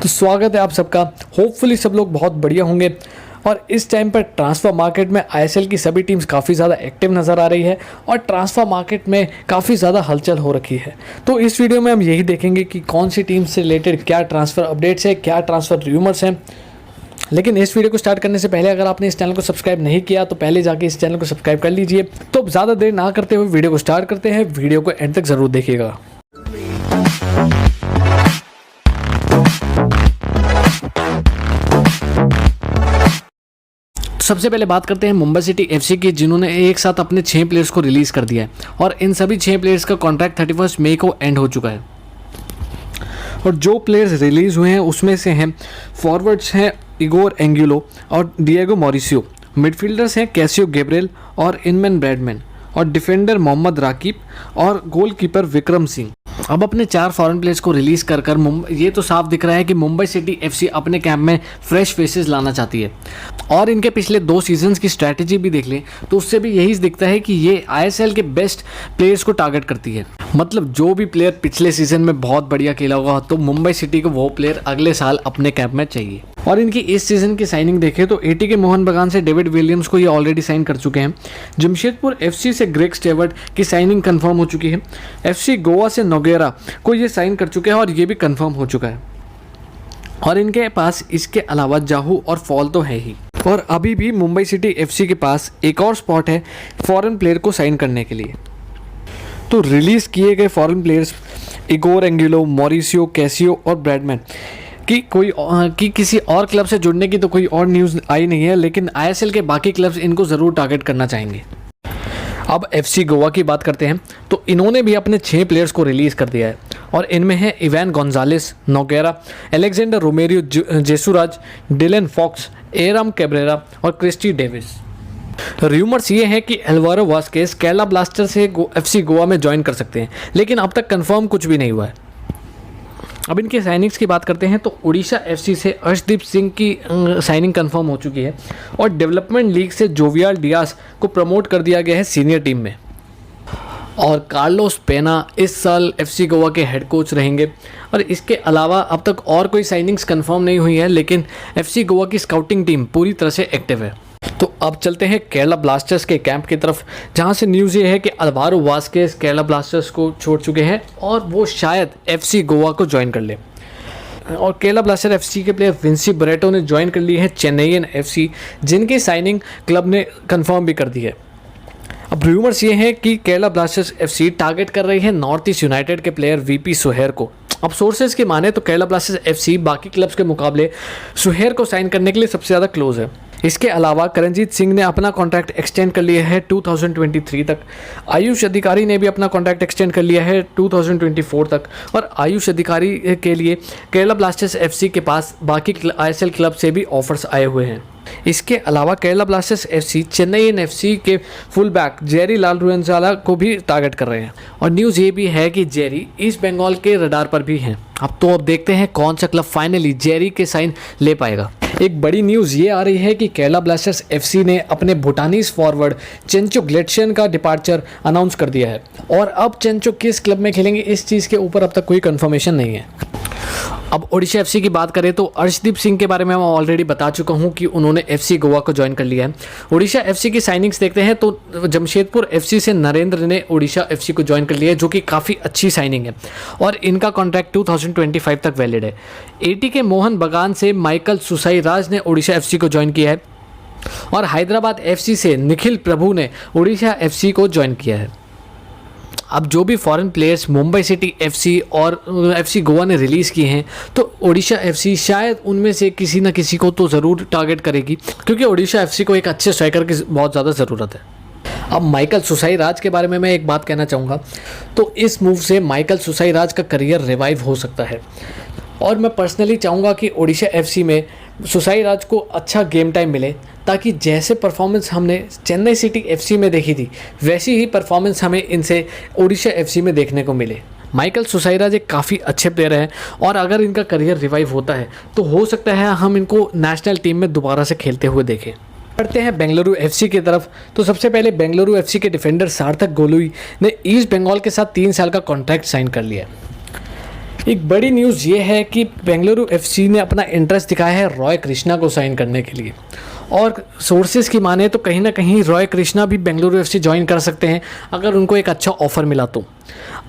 तो स्वागत है आप सबका। होपफुली सब लोग बहुत बढ़िया होंगे। और इस टाइम पर ट्रांसफ़र मार्केट में आईएसएल की सभी टीम्स काफ़ी ज़्यादा एक्टिव नज़र आ रही है और ट्रांसफ़र मार्केट में काफ़ी ज़्यादा हलचल हो रखी है। तो इस वीडियो में हम यही देखेंगे कि कौन सी टीम से रिलेटेड क्या ट्रांसफ़र अपडेट्स है, क्या ट्रांसफ़र र्यूमर्स हैं। लेकिन इस वीडियो को स्टार्ट करने से पहले अगर आपने इस चैनल को सब्सक्राइब नहीं किया तो पहले जाके इस चैनल को सब्सक्राइब कर लीजिए। तो ज़्यादा देर ना करते हुए वीडियो को स्टार्ट करते हैं। वीडियो को एंड तक ज़रूर देखिएगा। सबसे पहले बात करते हैं मुंबई सिटी एफसी की, जिन्होंने एक साथ अपने 6 प्लेयर्स को रिलीज़ कर दिया है और इन सभी 6 प्लेयर्स का कॉन्ट्रैक्ट 31 मई को एंड हो चुका है। और जो प्लेयर्स रिलीज़ हुए हैं उसमें से हैं फॉरवर्ड्स हैं इगोर एंगुलो और डिएगो मॉरिसियो, मिडफील्डर्स हैं कैसियो गैब्रियल और इनमैन ब्रैडमैन, और डिफेंडर मोहम्मद राकिब और गोलकीपर विक्रम सिंह। अब अपने 4 फॉरेन प्लेयर्स को रिलीज़ कर ये तो साफ दिख रहा है कि मुंबई सिटी एफसी अपने कैंप में फ्रेश फेसेस लाना चाहती है। और इनके पिछले 2 सीजन्स की स्ट्रैटेजी भी देख लें तो उससे भी यही दिखता है कि ये आईएसएल के बेस्ट प्लेयर्स को टारगेट करती है। मतलब जो भी प्लेयर पिछले सीजन में बहुत बढ़िया खेला होगा तो मुंबई सिटी को वो प्लेयर अगले साल अपने कैंप में चाहिए। और इनकी इस सीजन की साइनिंग देखें तो एटीके मोहन बगान से डेविड विलियम्स को ये ऑलरेडी साइन कर चुके हैं। जमशेदपुर एफसी से ग्रेग स्टेवर्ट की साइनिंग कंफर्म हो चुकी है। एफसी गोवा से नोगेरा को ये साइन कर चुके हैं और ये भी कंफर्म हो चुका है। और इनके पास इसके अलावा जाहू और फॉल तो है ही। और अभी भी मुंबई सिटी एफसी के पास एक और स्पॉट है फॉरेन प्लेयर को साइन करने के लिए। तो रिलीज़ किए गए foreign players Igor Angulo, Mauricio, Casio और ब्रैडमैन की किसी और क्लब से जुड़ने की तो कोई और न्यूज़ आई नहीं है, लेकिन आईएसएल के बाकी क्लब्स इनको ज़रूर टारगेट करना चाहेंगे। अब एफसी गोवा की बात करते हैं तो इन्होंने भी अपने 6 प्लेयर्स को रिलीज़ कर दिया है और इनमें है Ivan Gonzalez, Noguera, Alexander Romario Jesuraj, Dylan Fox, Aram Cabrera और क्रिस्टी डेविस। र्यूमर्स ये हैं कि एल्वारो वास्केस केरला ब्लास्टर से एफसी गोवा में ज्वाइन कर सकते हैं, लेकिन अब तक कंफर्म कुछ भी नहीं हुआ है। अब इनके साइनिंग्स की बात करते हैं तो उड़ीसा एफसी से अर्शदीप सिंह की साइनिंग कंफर्म हो चुकी है और डेवलपमेंट लीग से जोवियाल डियास को प्रमोट कर दिया गया है सीनियर टीम में। और कार्लोस पेना इस साल एफसी गोवा के हेड कोच रहेंगे। और इसके अलावा अब तक और कोई साइनिंग्स कंफर्म नहीं हुई है, लेकिन एफसी गोवा की स्काउटिंग टीम पूरी तरह से एक्टिव है। तो अब चलते हैं केरला ब्लास्टर्स के कैंप की तरफ, जहां से न्यूज़ ये है कि अल्वारो वास्केस केरला ब्लास्टर्स को छोड़ चुके हैं और वो शायद एफसी गोवा को ज्वाइन कर ले। और केरला ब्लास्टर एफसी के प्लेयर विंसी बरेटो ने ज्वाइन कर ली है चेन्नईयन एफसी, जिनकी साइनिंग क्लब ने कंफर्म भी कर दी है। अब र्यूमर्स ये हैं कि केरला ब्लास्टर्स एफसी टारगेट कर रही है नॉर्थ ईस्ट यूनाइटेड के प्लेयर वीपी सुहेर को। अब सोर्सेज की माने तो केरला ब्लास्टर्स एफसी बाकी क्लब्स के मुकाबले सुहेर को साइन करने के लिए सबसे ज़्यादा क्लोज है। इसके अलावा करणजीत सिंह ने अपना कॉन्ट्रैक्ट एक्सटेंड कर लिया है 2023 तक। आयुष अधिकारी ने भी अपना कॉन्ट्रैक्ट एक्सटेंड कर लिया है 2024 तक। और आयुष अधिकारी के लिए केरला ब्लास्टर्स एफसी के पास बाकी आईएसएल क्लब से भी ऑफर्स आए हुए हैं। इसके अलावा Kerala blasters FC Chennaiyin FC के फुल बैक जेरी लालरुएंजाला को भी टारगेट कर रहे हैं। और न्यूज़ ये भी है कि जेरी ईस्ट बंगाल के रडार पर भी हैं। अब देखते हैं कौन सा क्लब फाइनली जेरी के साइन ले पाएगा। एक बड़ी न्यूज़ ये आ रही है कि केरला ब्लास्टर्स एफसी ने अपने भूटानीज फॉरवर्ड चेंचो ग्लेटशन का डिपार्चर अनाउंस कर दिया है। और अब चेंचो किस क्लब में खेलेंगे इस चीज़ के ऊपर अब तक कोई कंफर्मेशन नहीं है। अब ओडिशा एफसी की बात करें तो अर्शदीप सिंह के बारे में मैं ऑलरेडी बता चुका हूं कि उन्होंने एफसी गोवा को ज्वाइन कर लिया है। ओडिशा एफसी की साइनिंग्स देखते हैं तो जमशेदपुर एफसी से नरेंद्र ने ओडिशा एफसी को ज्वाइन कर लिया है, जो कि काफ़ी अच्छी साइनिंग है और इनका कॉन्ट्रैक्ट 2025 तक वैलिड है। एटीके मोहन बगान से माइकल सुसाईराज ने ओडिशा एफसी को ज्वाइन किया है और हैदराबाद एफसी से निखिल प्रभु ने ओडिशा एफसी को ज्वाइन किया है। अब जो भी foreign players Mumbai city FC और एफसी गोवा ने रिलीज़ किए हैं तो ओडिशा एफसी शायद उनमें से किसी न किसी को तो ज़रूर टारगेट करेगी, क्योंकि ओडिशा एफसी को एक अच्छे स्ट्राइकर की बहुत ज़्यादा ज़रूरत है। अब माइकल सुसाईराज के बारे में मैं एक बात कहना चाहूँगा। तो इस मूव से माइकल सुसाईराज का करियर रिवाइव हो सकता है और मैं पर्सनली चाहूँगा कि ओडिशा एफसी में सुसाईराज को अच्छा गेम टाइम मिले, ताकि जैसे परफॉर्मेंस हमने चेन्नई सिटी एफसी में देखी थी वैसी ही परफॉर्मेंस हमें इनसे ओडिशा एफसी में देखने को मिले। माइकल सुसाईराज एक काफ़ी अच्छे प्लेयर हैं और अगर इनका करियर रिवाइव होता है तो हो सकता है हम इनको नेशनल टीम में दोबारा से खेलते हुए देखें। बढ़ते हैं बेंगलुरु एफसी की तरफ। तो सबसे पहले बेंगलुरु एफसी के डिफेंडर सार्थक गोलुई ने ईस्ट बंगाल के साथ 3 साल का कॉन्ट्रैक्ट साइन कर लिया है। एक बड़ी न्यूज़ ये है कि बेंगलुरु एफसी ने अपना इंटरेस्ट दिखाया है रॉय कृष्णा को साइन करने के लिए, और सोर्सेज की माने तो कहीं ना कहीं रॉय कृष्णा भी बेंगलुरु एफसी ज्वाइन कर सकते हैं अगर उनको एक अच्छा ऑफ़र मिला तो।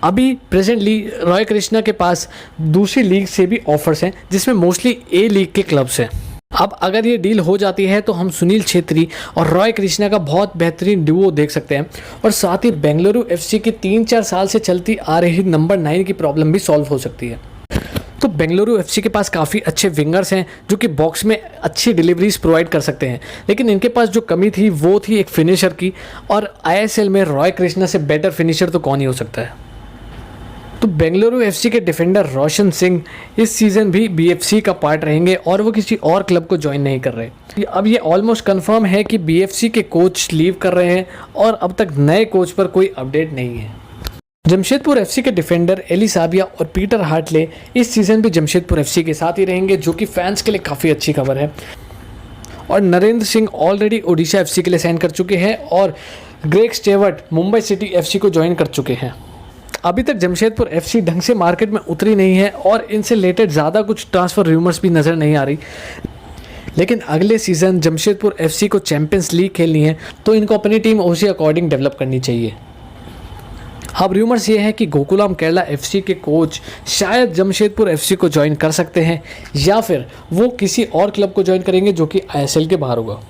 अभी प्रेजेंटली रॉय कृष्णा के पास दूसरी लीग से भी ऑफर्स हैं जिसमें मोस्टली ए लीग के क्लब्स हैं। अब अगर ये डील हो जाती है तो हम सुनील छेत्री और रॉय कृष्णा का बहुत बेहतरीन डुओ देख सकते हैं, और साथ ही बेंगलुरु एफसी की 3-4 साल से चलती आ रही नंबर 9 की प्रॉब्लम भी सॉल्व हो सकती है। तो बेंगलुरु एफसी के पास काफ़ी अच्छे विंगर्स हैं जो कि बॉक्स में अच्छी डिलीवरीज प्रोवाइड कर सकते हैं, लेकिन इनके पास जो कमी थी वो थी एक फिनिशर की, और आईएसएल में रॉय कृष्णा से बेटर फिनिशर तो कौन ही हो सकता है। तो बेंगलुरु एफसी के डिफेंडर रोशन सिंह इस सीज़न भी बीएफसी का पार्ट रहेंगे और वो किसी और क्लब को ज्वाइन नहीं कर रहे। अब ये ऑलमोस्ट कंफर्म है कि बीएफसी के कोच लीव कर रहे हैं और अब तक नए कोच पर कोई अपडेट नहीं है। जमशेदपुर एफसी के डिफेंडर एली साबिया और पीटर हार्टले इस सीज़न भी जमशेदपुर एफसी के साथ ही रहेंगे, जो कि फैंस के लिए काफ़ी अच्छी खबर है। और नरेंद्र सिंह ऑलरेडी ओडिशा एफसी के लिए साइन कर चुके हैं और Greg Stewart Mumbai city FC को ज्वाइन कर चुके हैं। अभी तक जमशेदपुर एफसी ढंग से मार्केट में उतरी नहीं है और इनसे रिलेटेड ज़्यादा कुछ ट्रांसफ़र रूमर्स भी नज़र नहीं आ रही, लेकिन अगले सीज़न जमशेदपुर एफसी को चैंपियंस लीग खेलनी है तो इनको अपनी टीम उसी अकॉर्डिंग डेवलप करनी चाहिए। अब रूमर्स ये है कि गोकुलम केरला एफसी के कोच शायद जमशेदपुर एफसी को ज्वाइन कर सकते हैं या फिर वो किसी और क्लब को ज्वाइन करेंगे जो कि आईएसएल के बाहर होगा।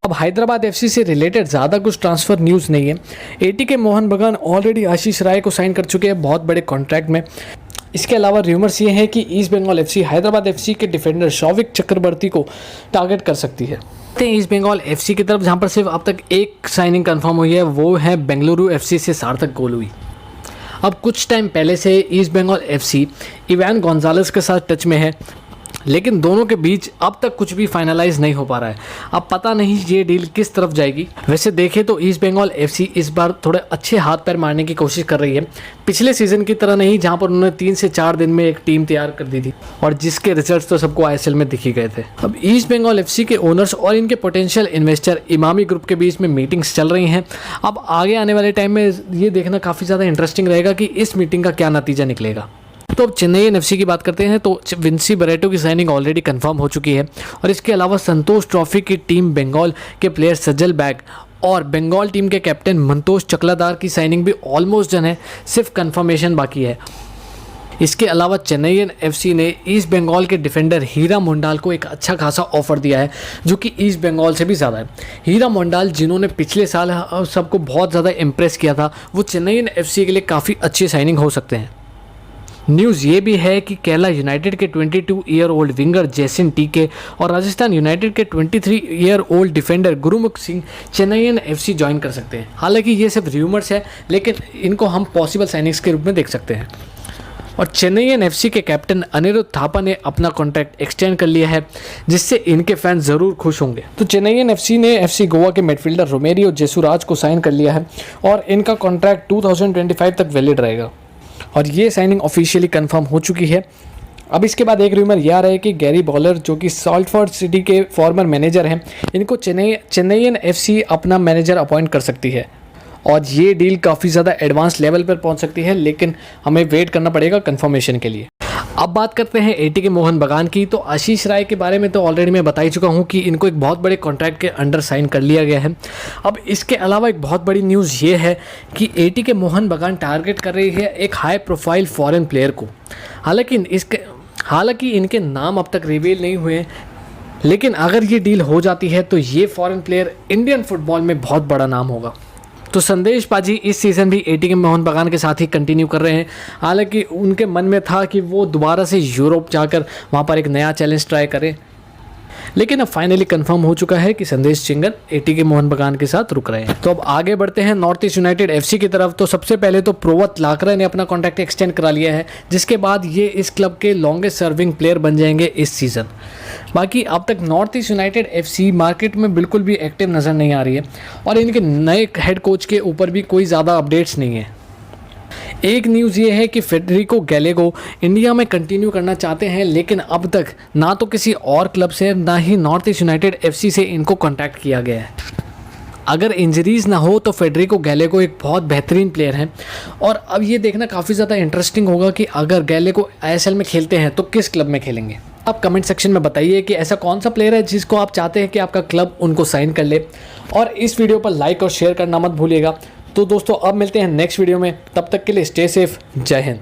अब हैदराबाद एफसी से रिलेटेड ज़्यादा कुछ ट्रांसफ़र न्यूज़ नहीं है। एटीके मोहन बगान ऑलरेडी आशीष राय को साइन कर चुके हैं बहुत बड़े कॉन्ट्रैक्ट में। इसके अलावा रूमर्स ये हैं कि East Bengal FC Hyderabad FC के डिफेंडर शौविक चक्रवर्ती को टारगेट कर सकती है। ईस्ट बंगाल एफसी की तरफ जहाँ पर सिर्फ अब तक एक साइनिंग कंफर्म हुई है वो है बेंगलुरु एफसी से सार्थक गोलुई। अब कुछ टाइम पहले से East Bengal FC Ivan Gonzalez के साथ टच में है, लेकिन दोनों के बीच अब तक कुछ भी फाइनलाइज नहीं हो पा रहा है। अब पता नहीं ये डील किस तरफ जाएगी। वैसे देखें तो ईस्ट बंगाल एफसी इस बार थोड़े अच्छे हाथ पैर मारने की कोशिश कर रही है, पिछले सीजन की तरह नहीं जहां पर उन्होंने 3 से 4 दिन में एक टीम तैयार कर दी थी और जिसके रिजल्ट्स तो सबको आईएसएल में दिख ही गए थे। अब ईस्ट बंगाल एफसी के ओनर्स और इनके पोटेंशियल इन्वेस्टर इमामी ग्रुप के बीच में मीटिंग्स चल रही हैं। अब आगे आने वाले टाइम में ये देखना काफ़ी ज़्यादा इंटरेस्टिंग रहेगा कि इस मीटिंग का क्या नतीजा निकलेगा। तो अब चेन्नई एफसी की बात करते हैं तो विंसी बरेटो की साइनिंग ऑलरेडी कंफर्म हो चुकी है, और इसके अलावा संतोष ट्रॉफी की टीम बंगाल के प्लेयर सज्जल बैग और बंगाल टीम के कैप्टन मंतोष चकलादार की साइनिंग भी ऑलमोस्ट डन है, सिर्फ कंफर्मेशन बाकी है। इसके अलावा चेन्नई एफसी ने ईस्ट बंगाल के डिफेंडर हीरा मोंडाल को एक अच्छा खासा ऑफर दिया है जो कि ईस्ट बंगाल से भी ज़्यादा है। हीरा मोंडाल जिन्होंने पिछले साल सबको बहुत ज़्यादा इम्प्रेस किया था, वो चेन्नई एफसी के लिए काफ़ी अच्छी साइनिंग हो सकते हैं। न्यूज़ ये भी है कि केरला यूनाइटेड के 22 ईयर ओल्ड विंगर जैसिन टीके और राजस्थान यूनाइटेड के 23 ईयर ओल्ड डिफेंडर गुरुमुख सिंह चेन्नई एफसी ज्वाइन कर सकते हैं। हालांकि ये सिर्फ रूमर्स है, लेकिन इनको हम पॉसिबल साइनिंग्स के रूप में देख सकते हैं। और चेन्नई एफसी के कैप्टन अनिरुद्ध थापा ने अपना कॉन्ट्रैक्ट एक्सटेंड कर लिया है, जिससे इनके फैंस ज़रूर खुश होंगे। तो चेन्नई एफसी ने एफसी गोवा के मिडफील्डर रोमेरियो जेसुराज को साइन कर लिया है और इनका कॉन्ट्रैक्ट 2025 तक वैलिड रहेगा, और ये साइनिंग ऑफिशियली कंफर्म हो चुकी है। अब इसके बाद एक रूमर यह आ रहा है कि गैरी बॉलर जो कि साल्टफोर्ड सिटी के फॉर्मर मैनेजर हैं, इनको चेन्नई एफसी अपना मैनेजर अपॉइंट कर सकती है, और ये डील काफ़ी ज़्यादा एडवांस लेवल पर पहुंच सकती है, लेकिन हमें वेट करना पड़ेगा कंफर्मेशन के लिए। अब बात करते हैं एटीके मोहन बगान की। तो आशीष राय के बारे में तो ऑलरेडी मैं बता ही चुका हूं कि इनको एक बहुत बड़े कॉन्ट्रैक्ट के अंडर साइन कर लिया गया है। अब इसके अलावा एक बहुत बड़ी न्यूज़ ये है कि एटीके मोहन बगान टारगेट कर रही है एक हाई प्रोफाइल फॉरेन प्लेयर को। हालांकि इनके नाम अब तक रिवील नहीं हुए हैं, लेकिन अगर ये डील हो जाती है तो ये फॉरेन प्लेयर इंडियन फुटबॉल में बहुत बड़ा नाम होगा। तो संदेश पाजी इस सीज़न भी एटीके मोहन बगान के साथ ही कंटिन्यू कर रहे हैं। हालांकि उनके मन में था कि वो दोबारा से यूरोप जाकर वहाँ पर एक नया चैलेंज ट्राई करें, लेकिन अब फाइनली कंफर्म हो चुका है कि संदेश चिंगन एटीके मोहन बगान के साथ रुक रहे हैं। तो अब आगे बढ़ते हैं नॉर्थ ईस्ट यूनाइटेड एफसी की तरफ। तो सबसे पहले तो प्रोवत लाकरा ने अपना कॉन्ट्रैक्ट एक्सटेंड करा लिया है, जिसके बाद ये इस क्लब के लॉन्गेस्ट सर्विंग प्लेयर बन जाएंगे इस सीज़न। बाकी अब तक north east United FC market में बिल्कुल भी एक्टिव नज़र नहीं आ रही है, और इनके नए हेड कोच के ऊपर भी कोई ज़्यादा अपडेट्स नहीं है। एक न्यूज़ ये है कि फेडरिको गैलेगो इंडिया में कंटिन्यू करना चाहते हैं, लेकिन अब तक ना तो किसी और क्लब से ना ही नॉर्थ ईस्ट यूनाइटेड एफसी से इनको कॉन्टैक्ट किया गया है। अगर इंजरीज़ ना हो तो फेडरिको गैलेगो एक बहुत बेहतरीन प्लेयर हैं। और अब ये देखना काफ़ी ज़्यादा इंटरेस्टिंग होगा कि अगर गैलेगो ISL में खेलते हैं तो किस क्लब में खेलेंगे। आप कमेंट सेक्शन में बताइए कि ऐसा कौन सा प्लेयर है जिसको आप चाहते हैं कि आपका क्लब उनको साइन कर ले, और इस वीडियो पर लाइक और शेयर करना मत भूलिएगा। तो दोस्तों अब मिलते हैं नेक्स्ट वीडियो में, तब तक के लिए स्टे सेफ, जय हिंद।